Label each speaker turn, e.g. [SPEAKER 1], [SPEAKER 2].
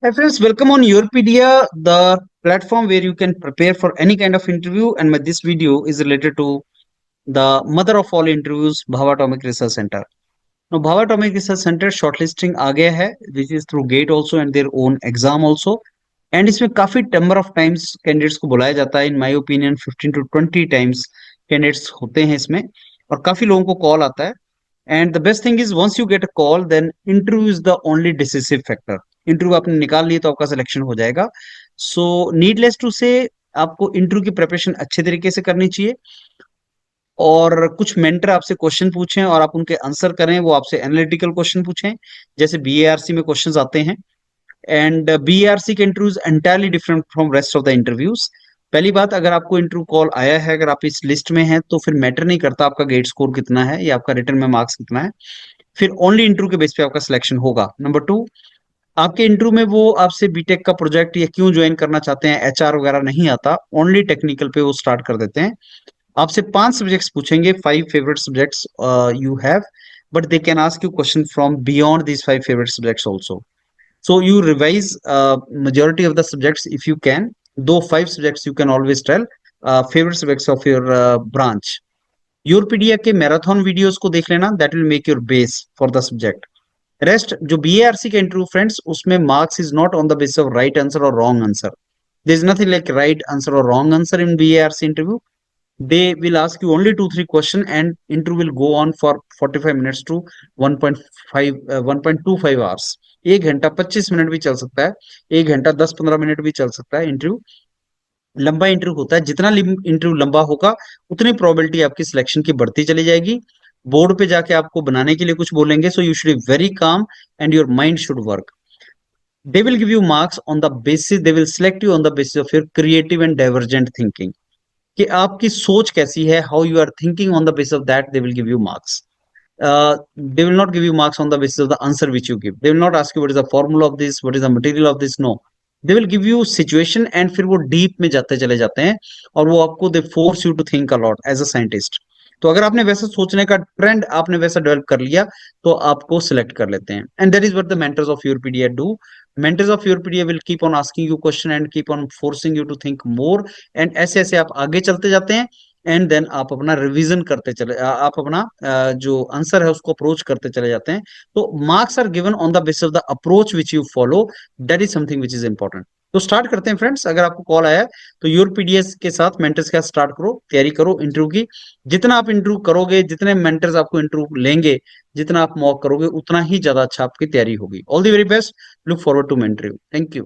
[SPEAKER 1] Hi friends, welcome on Europedia, the platform where you can prepare for any kind of interview. And this video is related to the mother of all interviews, Bhava Atomic Research Center. Now, Bhava Atomic Research Center shortlisting आ गया है, which is through GATE also and their own exam also. And इसमें काफी number of times candidates को बुलाया जाता है. In my opinion, 15 to 20 times candidates होते हैं इसमें और काफी लोगों को कॉल आता है. And the best thing is once you get a call, then interview is the only decisive factor. Interview आपने निकाल लिए तो आपका सिलेक्शन हो जाएगा. सो नीडलेस टू से आपको इंटरव्यू की प्रिपरेशन अच्छे तरीके से करनी चाहिए और कुछ मेंटर आपसे क्वेश्चन पूछें और आप उनके आंसर करें. वो आपसे एनालिटिकल क्वेश्चन पूछें जैसे बीएआरसी में क्वेश्चंस आते हैं. एंड बीएआरसी के interviews entirely different from rest of the interviews. पहली बात, अगर आपको इंटरव्यू कॉल आया है, अगर आप इस लिस्ट में हैं, तो फिर मैटर नहीं करता आपका गेट स्कोर कितना है या आपका रिटर्न में मार्क्स कितना है. फिर ओनली इंटरव्यू के बेस पे आपका सिलेक्शन होगा. नंबर टू, आपके इंटरव्यू में वो आपसे बीटेक का प्रोजेक्ट या क्यों ज्वाइन करना चाहते हैं, एचआर वगैरह नहीं आता. ओनली टेक्निकल पे वो स्टार्ट कर देते हैं. आपसे 5 सब्जेक्ट्स पूछेंगे, 5 favourite subjects you have, but they can ask you question from beyond these 5 favourite subjects also. So you revise majority of the subjects if you can. Though 5 subjects you can always tell favorite subjects of your branch. Europedia के marathon videos को देख लेना, that will make your base for the subject. Rest जो BARC के interview friends, उसमें marks is not on the basis of right answer और wrong answer. There is nothing like right answer और wrong answer in BARC interview. They will ask you only 2-3 question and interview will go on for 45 minutes to 1.5 1.25 hours. 1 घंटा 25 minute भी चल सकता है, 1 घंटा 10-15 minute भी चल सकता है. इंटरव्यू लंबा इंटरव्यू होता है. जितना इंटरव्यू लंबा होगा उतनी प्रोबेबिलिटी आपकी सिलेक्शन की बढ़ती चली जाएगी. बोर्ड पे जाके आपको बनाने के लिए कुछ बोलेंगे, so you should be very calm and your mind should work. They will give you marks on the basis, they will select you on the basis of your creative and divergent thinking. कि आपकी सोच कैसी है, how you are thinking, on the basis of that they will give you marks. They will not give you marks on the basis of the answer which you give. They will not ask you what is the formula of this, what is the material of this. No, they will give you situation and फिर वो deep में जाते चले जाते हैं और वो आपको they force you to think a lot as a scientist. तो अगर आपने वैसा सोचने का ट्रेंड आपने वैसा डेवलप कर लिया तो आपको सिलेक्ट कर लेते हैं. And that is what the mentors of Europedia do. Mentors of Europedia will keep on asking you question and keep on forcing you to think more. And ऐसे ऐसे आप आगे चलते जाते हैं एंड देन आप अपना रिवीजन करते चले, आप अपना जो आंसर है उसको अप्रोच करते चले जाते हैं. तो marks are given on the basis of the approach which you follow. That is something which is important. तो स्टार्ट करते हैं फ्रेंड्स. अगर आपको कॉल आया है तो यूरोपीडीएस के साथ, मेंटर्स के साथ स्टार्ट करो, तैयारी करो इंटरव्यू की. जितना आप इंटरव्यू करोगे, जितने मेंटर्स आपको इंटरव्यू लेंगे, जितना आप मॉक करोगे, उतना ही ज्यादा अच्छा आपकी तैयारी होगी. All the very best. Look forward to mentoring you. Thank you.